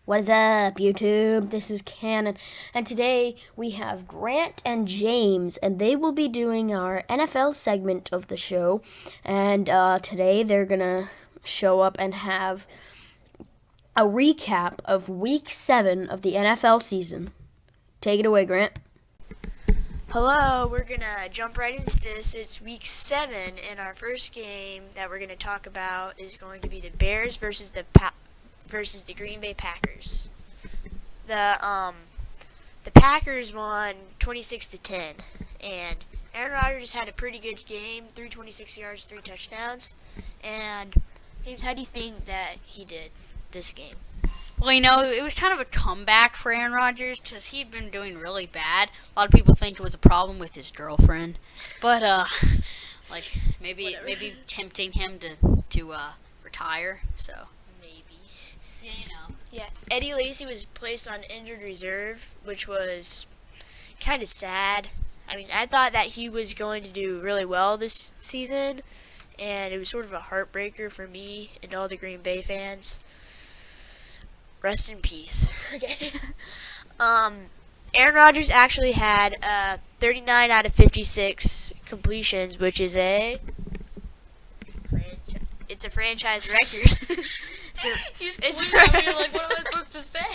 What is up, YouTube? This is Cannon, and today we have Grant and James, and they will be doing our NFL segment of the show. And today they're gonna show up and have a recap of Week 7 of the NFL season. Take it away, Grant. Hello, we're gonna jump right into this. It's week 7, and our first game that we're gonna talk about is going to be the Bears versus the Green Bay Packers. The Packers won 26-10, and Aaron Rodgers had a pretty good game, 326 yards, 3 touchdowns. And James, how do you think that he did this game? Well, it was kind of a comeback for Aaron Rodgers because he'd been doing really bad. A lot of people think it was a problem with his girlfriend, but maybe tempting him to retire. So Maybe. yeah, Yeah, Eddie Lacy was placed on injured reserve, which was kind of sad. I mean, I thought that he was going to do really well this season, and it was sort of a heartbreaker for me and all the Green Bay fans. Rest in peace. Okay. Aaron Rodgers actually had 39 out of 56 completions, which is a franchise record. like, what am I supposed to say?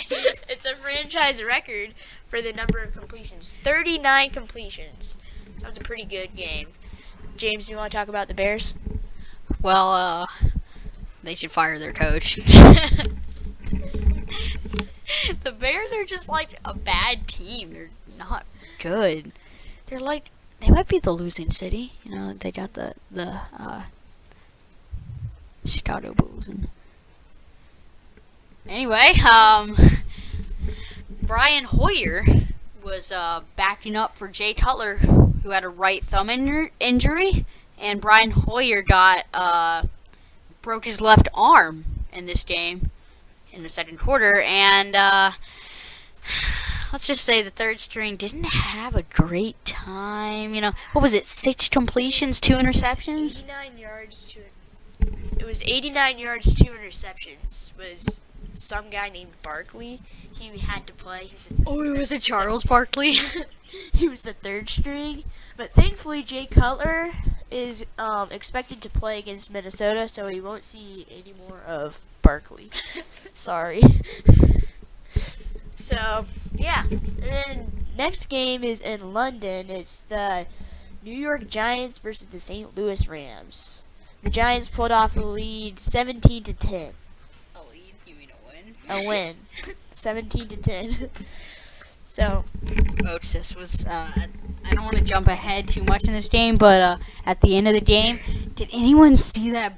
It's a franchise record for the number of completions. 39 completions. That was a pretty good game. James, do you want to talk about the Bears? Well, they should fire their coach. The Bears are just like a bad team. They're not good. They might be the losing city. They got the Chicago Bulls. And anyway, Brian Hoyer was backing up for Jay Cutler, who had a right thumb injury, and Brian Hoyer broke his left arm in this game in the second quarter, and let's just say the third string didn't have a great time. What was it? 6 completions, 2 interceptions. 89 yards. It was 89 yards, 2 interceptions. Was some guy named Barkley? He had to play. Was it Charles Barkley? He was the third string, but thankfully Jay Cutler is expected to play against Minnesota, so he won't see any more of Barkley. Sorry. So, yeah. And then next game is in London. It's the New York Giants versus the St. Louis Rams. The Giants pulled off a lead 17-10. A lead? You mean a win? A win. 17-10. So, This was, I don't want to jump ahead too much in this game, but at the end of the game, did anyone see the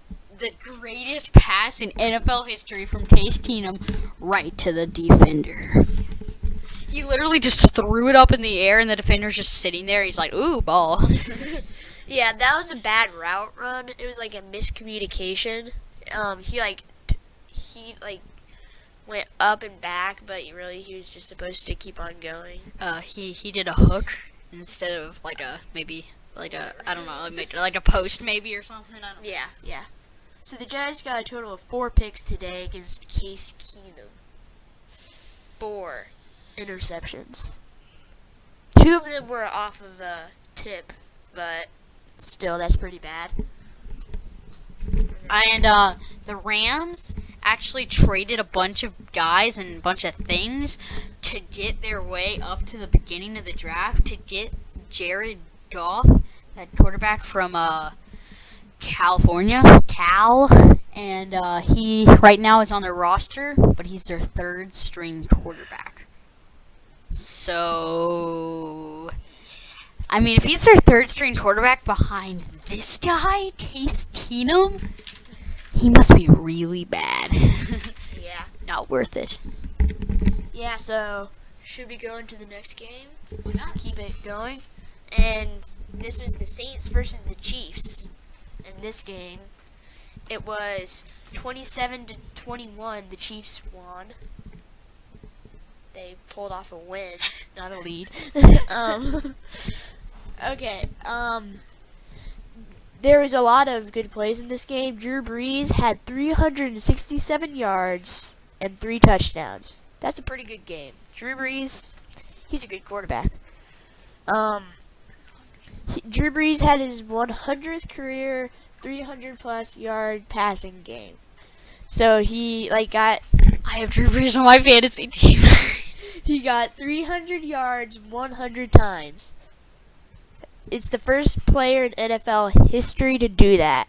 greatest pass in NFL history from Case Keenum right to the defender? He literally just threw it up in the air, and the defender's just sitting there. He's like, "Ooh, ball." yeah, that was a bad route run. It was like a miscommunication. He went up and back, but he was just supposed to keep on going. He did a hook instead of like a post maybe or something. I don't know. Yeah. So the Giants got a total of 4 picks today against Case Keenum. 4 interceptions. 2 of them were off of a tip, but still, that's pretty bad. And the Rams actually traded a bunch of guys and a bunch of things to get their way up to the beginning of the draft to get Jared Goff, that quarterback from California, and he right now is on their roster, but he's their 3rd string quarterback. So, I mean, if he's their 3rd string quarterback behind this guy, Case Keenum, he must be really bad. Yeah. Not worth it. Yeah, so should we go into the next game? Let's keep it going. And this was the Saints versus the Chiefs. In this game, it was 27-21. The Chiefs won. They pulled off a win, not a lead. Okay. There was a lot of good plays in this game. Drew Brees had 367 yards, and 3 touchdowns. That's a pretty good game. Drew Brees, he's a good quarterback. Drew Brees had his 100th career 300-plus yard passing game. So he got I have Drew Brees on my fantasy team. he got 300 yards 100 times. It's the first player in NFL history to do that.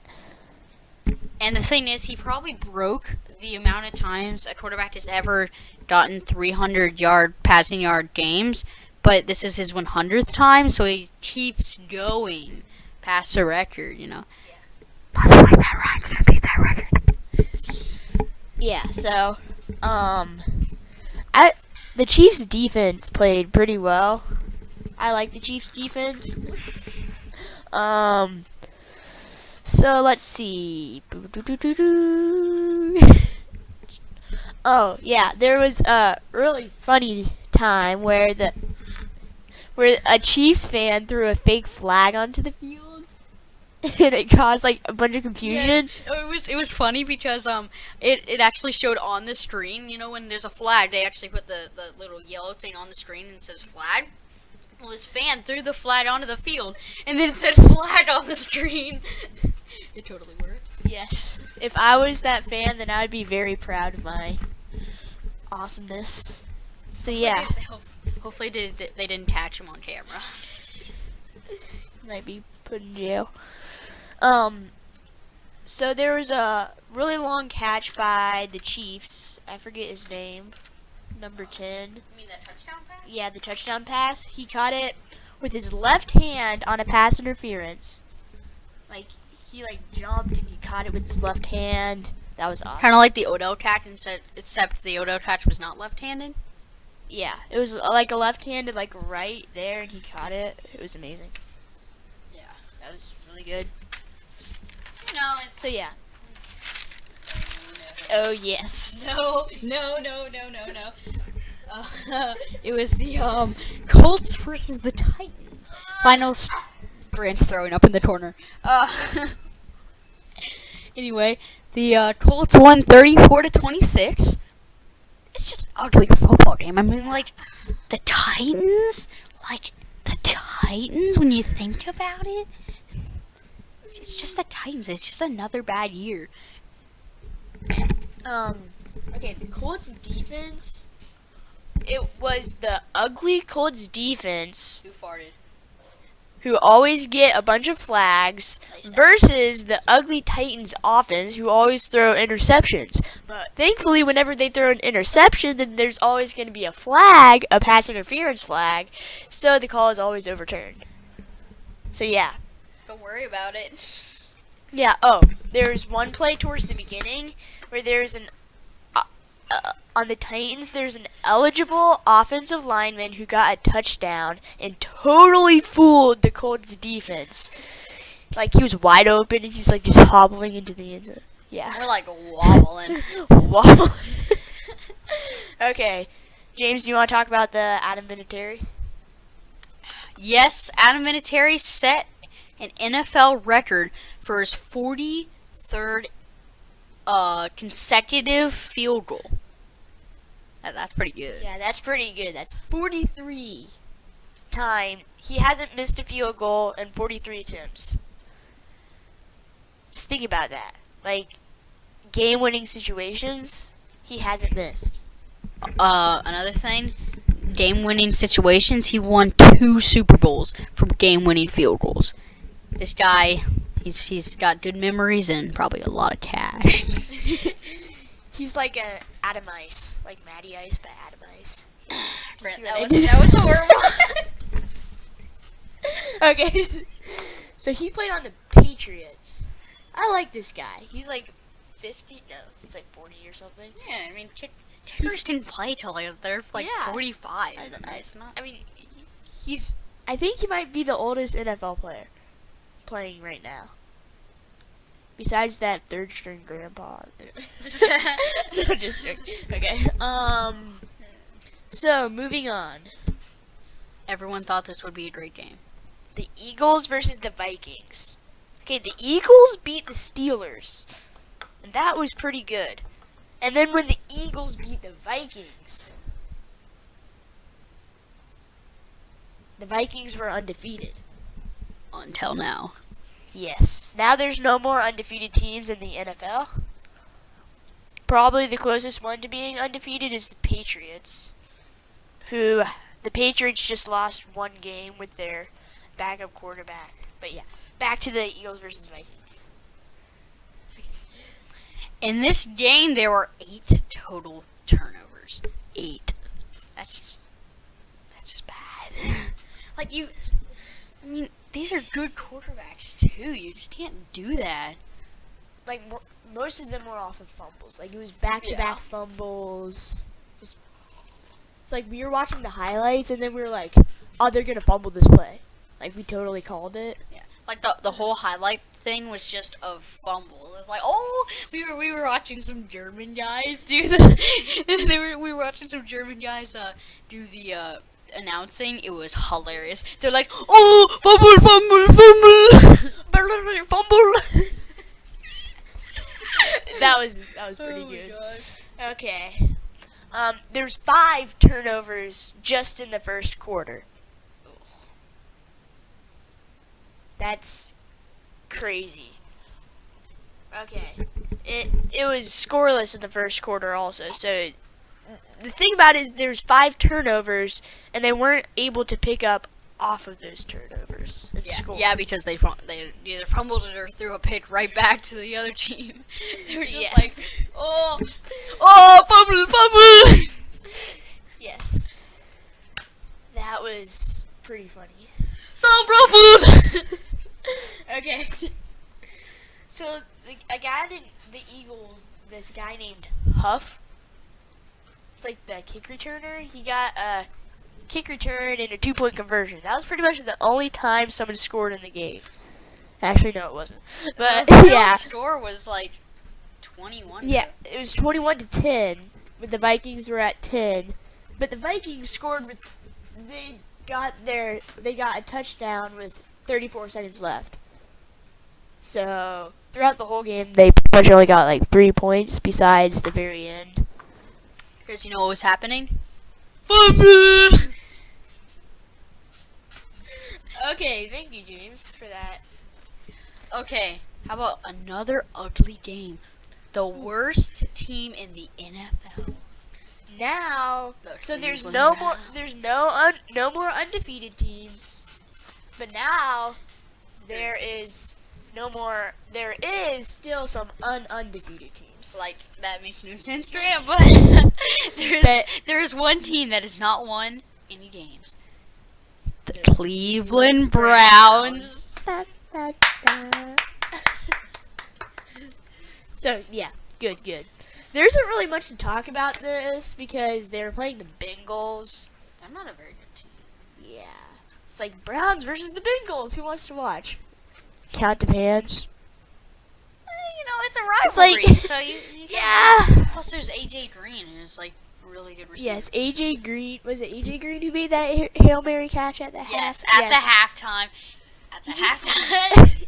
And the thing is, he probably broke the amount of times a quarterback has ever gotten 300-yard passing yard games, but this is his 100th time, so he keeps going past the record, you know. By the way, Matt Ryan's gonna beat that record. Yeah, so the Chiefs' defense played pretty well. I like the Chiefs' defense. So let's see. Oh yeah, there was a really funny time where a Chiefs fan threw a fake flag onto the field, and it caused a bunch of confusion. Yes. It was funny because it actually showed on the screen. You know, when there's a flag, they actually put the little yellow thing on the screen and it says flag. Well, this fan threw the flag onto the field, and then it said flag on the screen. It totally worked. Yes. If I was that fan, then I'd be very proud of my awesomeness. So yeah, Hopefully they didn't catch him on camera. might be put in jail. So there was a really long catch by the Chiefs. I forget his name. Number 10. You mean that touchdown pass? Yeah, the touchdown pass. He caught it with his left hand on a pass interference. He jumped and he caught it with his left hand. That was awesome. Kind of like the Odell catch, except the Odell catch was not left-handed. Yeah, it was a left-handed right there, and he caught it. It was amazing. Yeah. That was really good. No, it's So yeah. Oh yes. No. It was the Colts versus the Titans. Finals. Grant's throwing up in the corner. Anyway, the Colts won 34-26. It's just an ugly football game. I mean, the Titans, when you think about it, it's just the Titans. It's just another bad year. Okay, the Colts defense. It was the ugly Colts defense Who farted? who always get a bunch of flags versus the ugly Titans offense who always throw interceptions. But thankfully, whenever they throw an interception, then there's always going to be a flag, a pass interference flag, so the call is always overturned. So yeah. Don't worry about it. Yeah, there's one play towards the beginning where there's on the Titans, there's an eligible offensive lineman who got a touchdown and totally fooled the Colts defense. He was wide open and he's just hobbling into the end zone. Yeah. We're wobbling. Wobbling. Okay. James, do you want to talk about the Adam Vinatieri? Yes, Adam Vinatieri set an NFL record for his 43rd consecutive field goal. That's pretty good. Yeah, that's pretty good. That's 43 times. He hasn't missed a field goal in 43 attempts. Just think about that. Game-winning situations, he hasn't missed. Another thing, game-winning situations, he won 2 Super Bowls from game-winning field goals. This guy, he's got good memories and probably a lot of cash. He's like a Adam Ice, like Matty Ice, but Adam Ice. That was horrible. Okay, so he played on the Patriots. I like this guy. He's 50. No, he's 40 or something. Yeah, I mean, kickers didn't play till they're 45. I mean, I think he might be the oldest NFL player playing right now. Besides that third string grandpa. No, just joking. Okay. So moving on. Everyone thought this would be a great game. The Eagles versus the Vikings. Okay, the Eagles beat the Steelers. And that was pretty good. And then when the Eagles beat the Vikings, the Vikings were undefeated. Until now. Yes. Now there's no more undefeated teams in the NFL. Probably the closest one to being undefeated is the Patriots, who the Patriots just lost one game with their backup quarterback. But yeah, back to the Eagles versus Vikings. In this game, there were 8 total turnovers. 8. That's just bad. Like I mean, these are good quarterbacks too. You just can't do that. Like most of them were off of fumbles. Like it was back-to-back Yeah. fumbles. It's like we were watching the highlights and then we were like, "Oh, they're gonna fumble this play." Like we totally called it. Yeah, like the whole highlight thing was just of fumbles. It's like, oh, we were watching some German guys do we were watching some German guys do the announcing. It was hilarious. They're like, oh, fumble. That was pretty Oh my good. gosh. Okay. There's 5 turnovers just in the first quarter. That's crazy. Okay. It was scoreless in the first quarter also. So the thing about it is there's 5 turnovers and they weren't able to pick up off of those turnovers and score. Yeah, because they either fumbled it or threw a pick right back to the other team. They were just Yeah. like, oh, fumble. Yes. That was pretty funny. Some bro food. Okay. So a guy in the Eagles, this guy named Huff. It's like the kick returner. He got a kick return and a 2-point conversion. That was pretty much the only time someone scored in the game. Actually, no, it wasn't. But The yeah, score was like 21. yeah, it was 21-10. But the Vikings were at 10. But the Vikings scored with they got a touchdown with 34 seconds left. So throughout the whole game, they pretty much only got like 3 points besides the very end. Because you know what was happening? Fumble. Okay, thank you, James, for that. Okay, how about another ugly game? The worst team in the NFL. Now, The so there's Cleveland no more, Browns. there's no more undefeated teams, but now there is still some undefeated teams. Like, that makes no sense, Grant, but But- there's one team that has not won any games. The Cleveland Browns. So yeah, good. There isn't really much to talk about this because they were playing the Bengals. They're not a very good team. Yeah, it's like Browns versus the Bengals. Who wants to watch? Count of hands. You know, it's a It's like- rivalry, so you Yeah. Plus, there's AJ Green, who's like a really good receiver. Yes, AJ Green. Was it AJ Green who made that Hail Mary catch at the half? Yes, at the halftime. At the He just- halftime.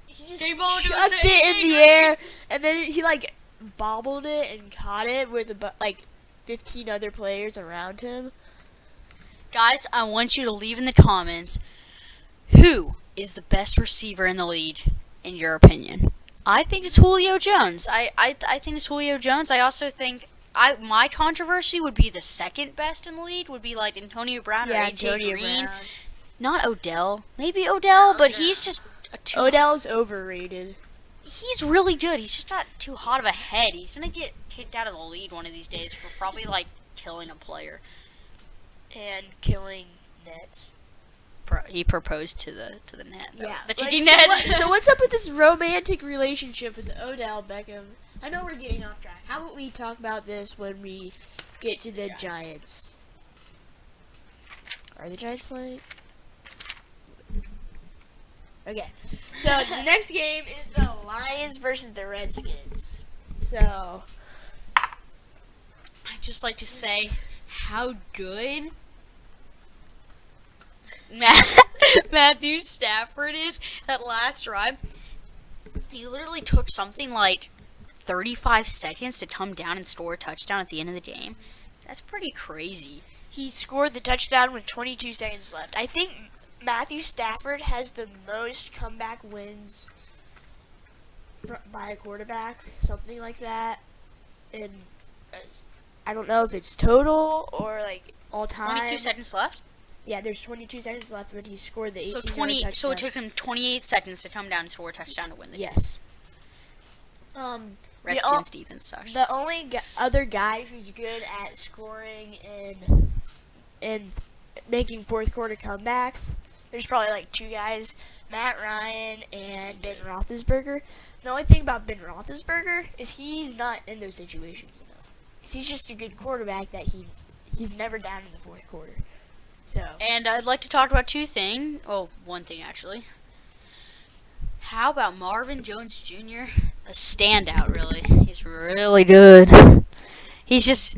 He just Game ball to chucked AJ it in the Green. air, and then he like bobbled it and caught it with like 15 other players around him. Guys, I want you to leave in the comments who is the best receiver in the league, in your opinion. I think it's Julio Jones. I think it's Julio Jones. I also think my controversy would be the second best in the league would be like Antonio Brown or AJ Green. Not Odell. Maybe Odell, but he's just Odell's overrated. he's really good. He's just not too hot of a head. He's gonna get kicked out of the league one of these days for probably like killing a player. And killing nets. He proposed to the net. The Like, kicking so net. so what's up with this romantic relationship with Odell Beckham? I know we're getting off track. How about we talk about this when we get to the Giants? Are the Giants playing? Okay. So the next game is the Lions versus the Redskins. So I'd just like to say how good Matthew Stafford is. That last drive, he literally took something like 35 seconds to come down and score a touchdown at the end of the game. That's pretty crazy. He scored the touchdown with 22 seconds left. I think Matthew Stafford has the most comeback wins by a quarterback, something like that. And I don't know if it's total or like all time. 22 seconds left? Yeah, there's 22 seconds left, but he scored the 18 So touchdown. So it took him 28 seconds to come down and score a touchdown to win the game. Yes. Redskins defense sucks. The only other guy who's good at scoring and making fourth quarter comebacks, there's probably like two guys, Matt Ryan and Ben Roethlisberger. The only thing about Ben Roethlisberger is he's not in those situations enough. He's just a good quarterback that he's never down in the fourth quarter. So. And I'd like to talk about one thing actually. How about Marvin Jones Jr.? A standout, really. He's really good. He's just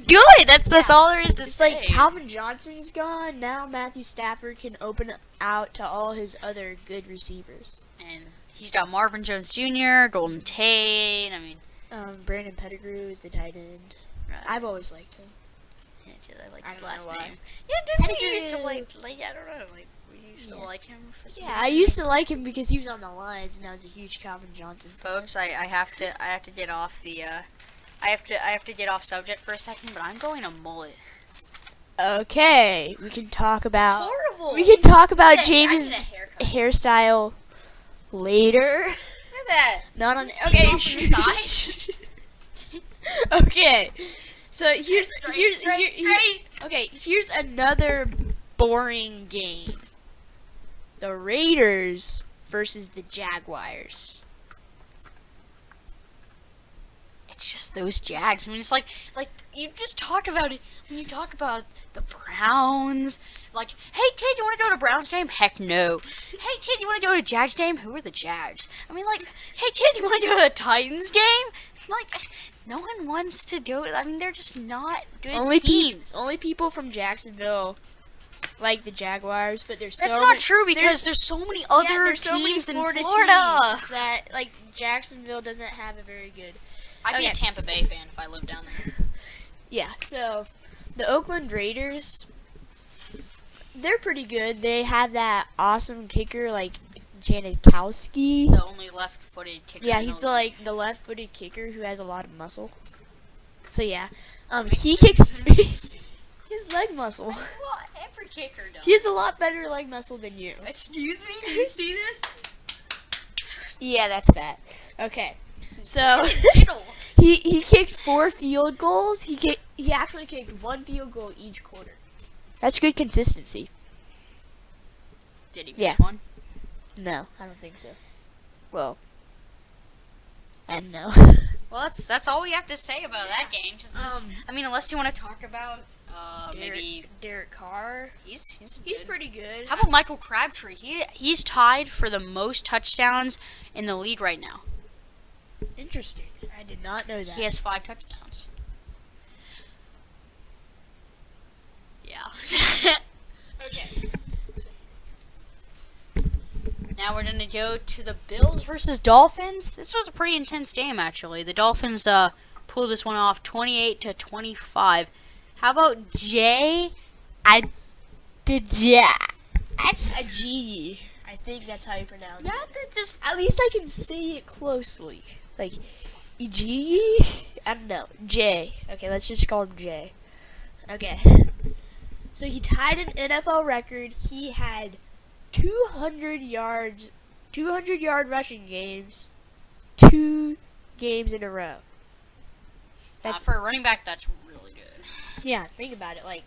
good. That's all there is to It's say. like Calvin Johnson's gone. Now Matthew Stafford can open out to all his other good receivers. And he's got Marvin Jones Jr., Golden Tate. I mean, Brandon Pettigrew is the tight end. I've always liked him. yeah, dude, I like I his don't know last why. name. Yeah, didn't we Pettigrew. used to like I don't know, like we used to like him for some Yeah, I reason. used to like him because he was on the Lions, and I was a huge Calvin Johnson fan. Folks, I have to get off the I have to get off subject for a second, but I'm going a mullet. Okay, we can talk about Horrible. we can talk about I did a James' haircut. hairstyle later. Look at that. Not on. Some Okay. steam off on the side. Okay. So here's Straight. okay. Here's another boring game. The Raiders versus the Jaguars. It's just those Jags. I mean, it's like you just talked about it when you talk about the Browns. Like, hey kid, you want to go to Browns game? Heck no. Hey kid, you want to go to Jags game? Who are the Jags? I mean, like, hey kid, you want to go to the Titans game? Like, no one wants to do it. I mean, they're just not good teams. Only people from Jacksonville like the Jaguars, but there's That's not true because there's so many other there's so many teams in Florida Florida. teams that like Jacksonville doesn't have a very good. I'd be a Okay. Tampa Bay fan if I lived down there. Yeah, so the Oakland Raiders, they're pretty good. They have that awesome kicker like Janikowski. The only left-footed kicker. Yeah, in the he's league. the left-footed kicker who has a lot of muscle. So yeah, he kicks his leg muscle. Well, every kicker does. He has a lot better leg muscle than you. Excuse me, do you see this? Yeah, that's fat. Okay, so Jittle. he kicked 4 field goals. He actually kicked 1 field goal each quarter. That's good consistency. Did he miss Yeah. one? No, I don't think so. Well, and no. Well, that's all we have to say about that game. 'Cause I mean, unless you want to talk about maybe Derek Carr. he's good. pretty good. How about Michael Crabtree? He's tied for the most touchdowns in the league right now. Interesting. I did not know that. He has 5 touchdowns. Yeah. Okay. Now we're gonna go to the Bills versus Dolphins. This was a pretty intense game, actually. The Dolphins pulled this one off, 28-25. How about Jay? A G. I think that's how you pronounce it. Not that just At least I can say it closely. Like, G? I don't know. J. Okay, let's just call him J. Okay. So he tied an NFL record. He had 200 yard rushing games, 2 games in a row. That's for a running back. That's really good. yeah. Think about it. Like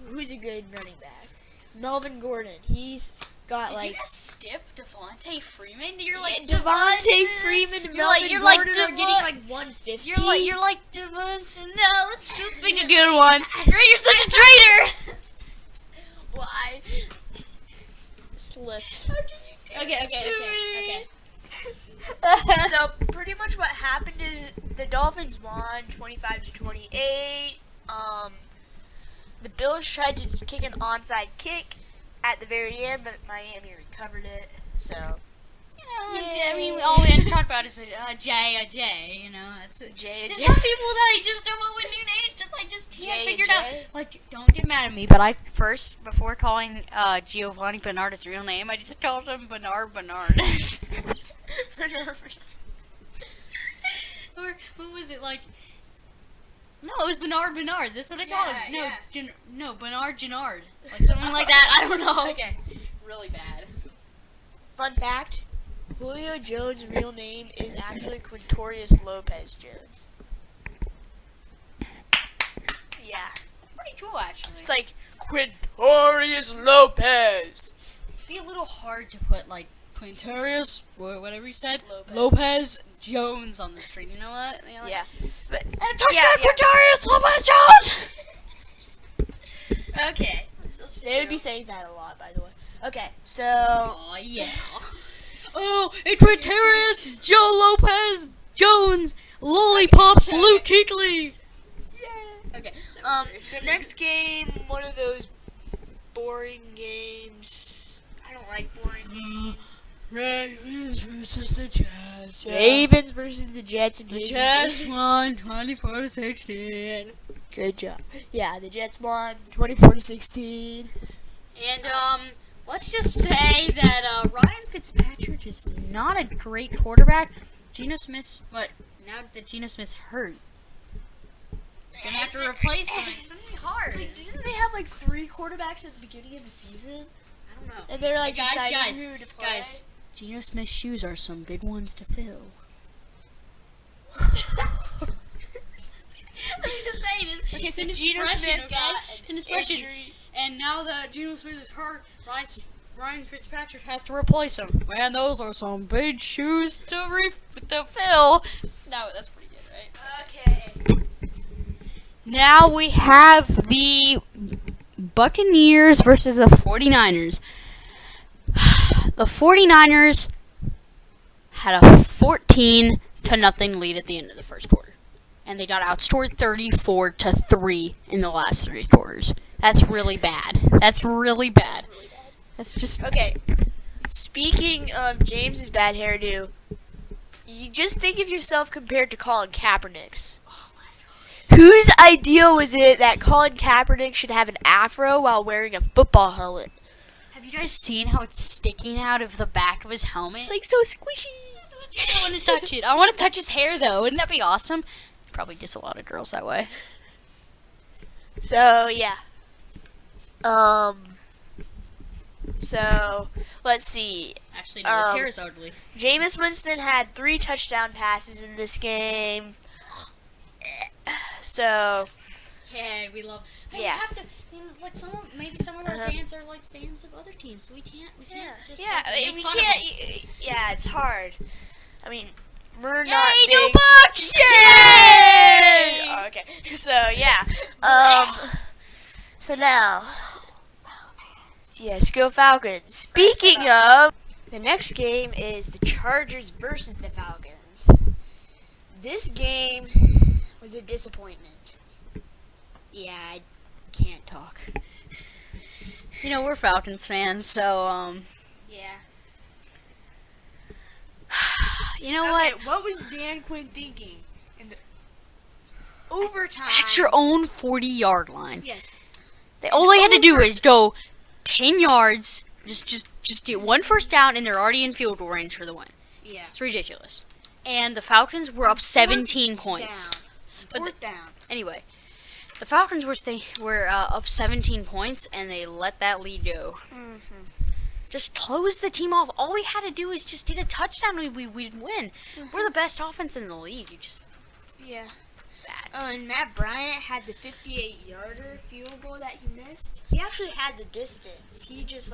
who's a good running back? Melvin Gordon. He's got Did like you just skip Devontae Freeman? You're yeah, like Devontae Freeman and You're Melvin like- you're Gordon like are getting like 150. You're like Devontae. No, let's just pick a good one. Ray, you're such a traitor. Why? Slipped. How can you do Okay, this to me? okay. So pretty much what happened is the Dolphins won 25-28. The Bills tried to kick an onside kick at the very end, but Miami recovered it. So, I mean, all we have to talk about is a J, you know. That's it. There's some people that I just don't know with new names, just can't figure it out. Like, don't get mad at me, but I first, before calling Giovanni Bernard his real name, I just called him Bernard. Or, what was it, like? No, it was Bernard. That's what I called him. No, Bernard Gennard. Like, something like that. I don't know. Okay. Really bad. Fun fact, Julio Jones' real name is actually Quintorius Lopez Jones. Yeah. Pretty cool, actually. It's like Quintorius Lopez. It'd be a little hard to put, like, Quintorius, whatever you said, Lopez. Jones on the screen. You know what? You know, like, Yeah. and touchdown, Quintorius Lopez Jones! Okay. They would be saying that a lot, by the way. Okay, so... Oh, yeah. Oh, it's Quintorius Joe Lopez Jones Lollipops Luke Kuechly. Yeah. Okay. The next game, one of those boring games. I don't like boring games. Ravens versus the Jets. Ravens versus the Jets. And The Jets won 24-16. Good job. Yeah, the Jets won 24-16. And let's just say that Ryan Fitzpatrick is not a great quarterback. Geno Smith's, but now that Geno Smith's hurt, they're gonna have to replace him. It's gonna be hard. It's like, didn't they have like 3 quarterbacks at the beginning of the season? I don't know. And they're like deciding Guys, who to play. guys, Geno Smith's shoes are some big ones to fill. I'm just saying. Okay, so in his Geno expression, Smith okay? got It's an expression. injury. And now that Geno Smith is hurt, Ryan Fitzpatrick has to replace him. Man, those are some big shoes to fill. No, that's pretty good, right? Okay. Now we have the Buccaneers versus the 49ers. The 49ers had a 14-0 lead at the end of the first quarter. And they got outscored 34-3 in the last 3 quarters. That's really bad. That's really bad. That's just... Okay. Speaking of James's bad hairdo, you just think of yourself compared to Colin Kaepernick's. Whose idea was it that Colin Kaepernick should have an afro while wearing a football helmet? Have you guys seen how it's sticking out of the back of his helmet? It's like so squishy. I want to touch it. I want to touch his hair, though. Wouldn't that be awesome? Probably gets a lot of girls that way. So, yeah. So, let's see. Actually, no, his hair is ugly. Jameis Winston had 3 touchdown passes in this game. So, Yeah, we love. Hey, Yeah. We have to, like maybe some of our fans are like fans of other teams, so we can't just like, make we fun of can't. them. Yeah, it's hard. I mean, we're Yay, not new big. Bucks! Yay! Yay! Okay, so yeah. So now, yes, go Falcons. Speaking of, the next game is the Chargers versus the Falcons. This game was a disappointment. Yeah, I can't talk. You know, we're Falcons fans, so Yeah. you know what? What was Dan Quinn thinking in the overtime? At your own 40-yard line. Yes. All they had to do is go 10 yards, just get 1 first down, and they're already in field goal range for the win. Yeah. It's ridiculous. And the Falcons were up 17 points. But Fourth down. Anyway, the Falcons were up 17 points, and they let that lead go. Mm-hmm. Just close the team off. All we had to do is just get a touchdown, and we'd win. We're the best offense in the league. It's Yeah. bad. Oh, and Matt Bryant had the 58-yarder field goal that he missed. He actually had the distance. He just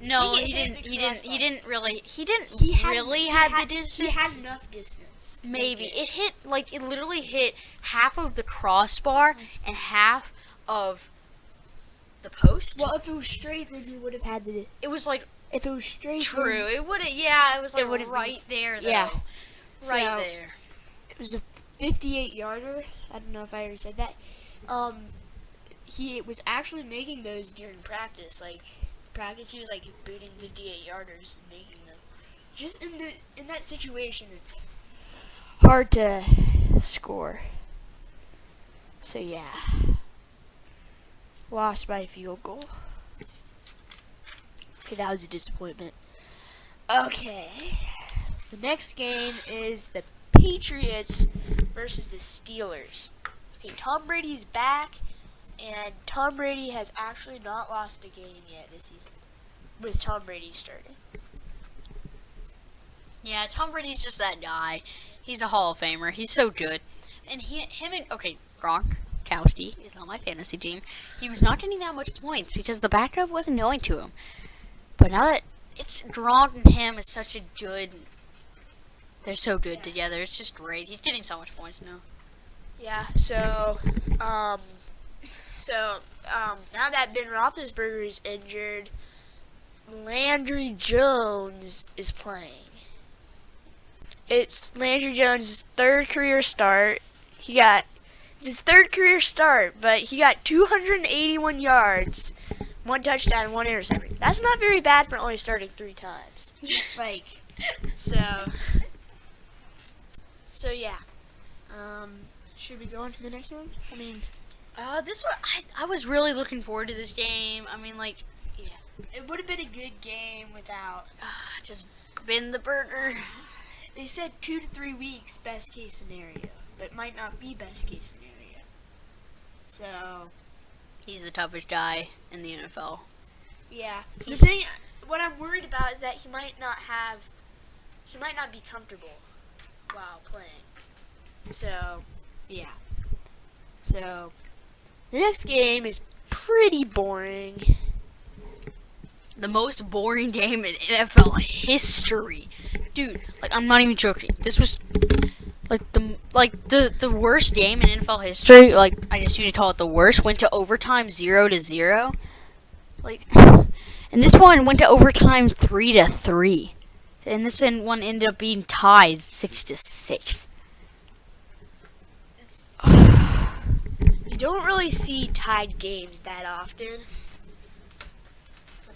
No, He he hit didn't. the He didn't. crossbar. He didn't really. He didn't he had, really he have had the distance. He had enough distance. to Maybe make it hit it literally hit half of the crossbar and half of the post. Well, if it was straight, then he would have had the. It was like If it was straight, true. It would have. Yeah, it was like It would've right there. Though. yeah. right So- there. It was a 58-yarder. I don't know if I already said that. he was actually making those during practice. Like practice, he was like booting 58-yarders and making them. Just in that situation, it's hard to score. So yeah, lost by a field goal. Okay, that was a disappointment. Okay, the next game is the Patriots versus the Steelers. Okay, Tom Brady's back, and Tom Brady has actually not lost a game yet this season, with Tom Brady starting. Yeah, Tom Brady's just that guy. He's a Hall of Famer. He's so good. And Gronkowski is on my fantasy team. He was not getting that much points because the backup wasn't going to him. But now that it's Gronk and him is such a good. They're so good together. It's just great. He's getting so much points now. Yeah. So now that Ben Roethlisberger is injured, Landry Jones is playing. It's Landry Jones' third career start. It's his third career start, but he got 281 yards, 1 touchdown, 1 interception. That's not very bad for only starting 3 times. So yeah. Should we go on to the next one? I mean, This one, I was really looking forward to this game. I mean, like, yeah, it would have been a good game without. just been the burger. They said 2 to 3 weeks, best case scenario, but it might not be best case scenario. So He's the toughest guy in the NFL. yeah, He's- the thing, what I'm worried about is that he might not be comfortable while playing. So yeah. So the next game is pretty boring. The most boring game in NFL history. Dude, like, I'm not even joking. This was the worst game in NFL history. Like, I guess you could call it the worst. Went to overtime 0-0. Like, and this one went to overtime 3-3. And this one ended up being tied 6-6. You don't really see tied games that often.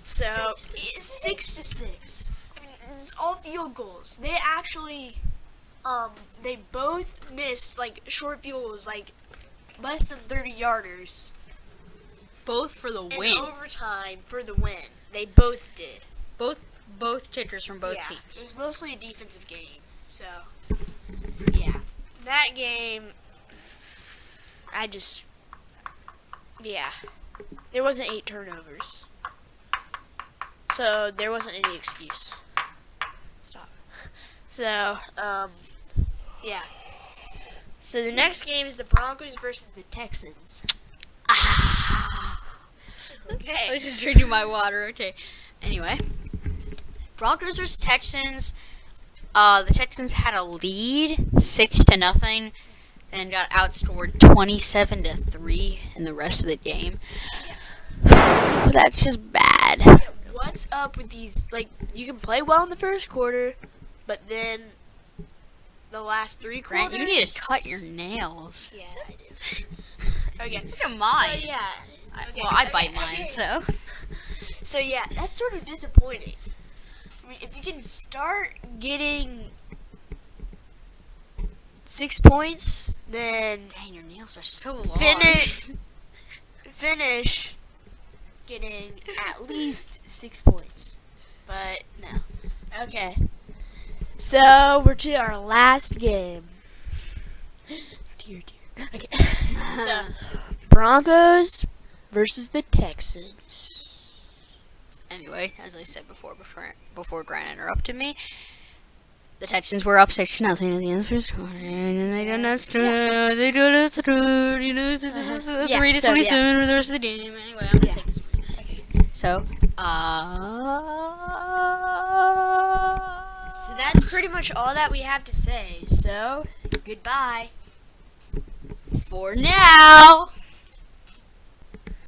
So 6-6. I mean, it's all field goals. They actually, they both missed like short field goals, like less than 30-yarders. Both for the In win. overtime for the win. They both did. Both kickers from both It teams. was mostly a defensive game. So yeah, that game, there wasn't 8 turnovers. So there wasn't any excuse. Stop. So, yeah. So the next game is the Broncos versus the Texans. I Okay. was just drinking my water. Okay. Anyway, Broncos versus Texans. The Texans had a lead, 6-0, and got outscored 27-3 in the rest of the game. That's just bad. What's up with these? Like, you can play well in the first quarter, but then the last 3 quarters. Grant, you need to cut your nails. Yeah, I do. Okay. Look at mine. So yeah. I bite okay, mine, okay. so. So yeah, that's sort of disappointing. I mean, if you can start getting 6 points, then Dang, your nails are so long. finish getting at least 6 points. But no. Okay. So we're to our last game. Dear. Okay. So, Broncos versus the Texans. Anyway, as I said before Grant interrupted me, the Texans were up 6-0 at the end of the first quarter, and then they don't know they do it through, you know, 3-27 for the rest of the game. Anyway, I'm gonna take this one. Okay. So that's pretty much all that we have to say. So, goodbye. for now.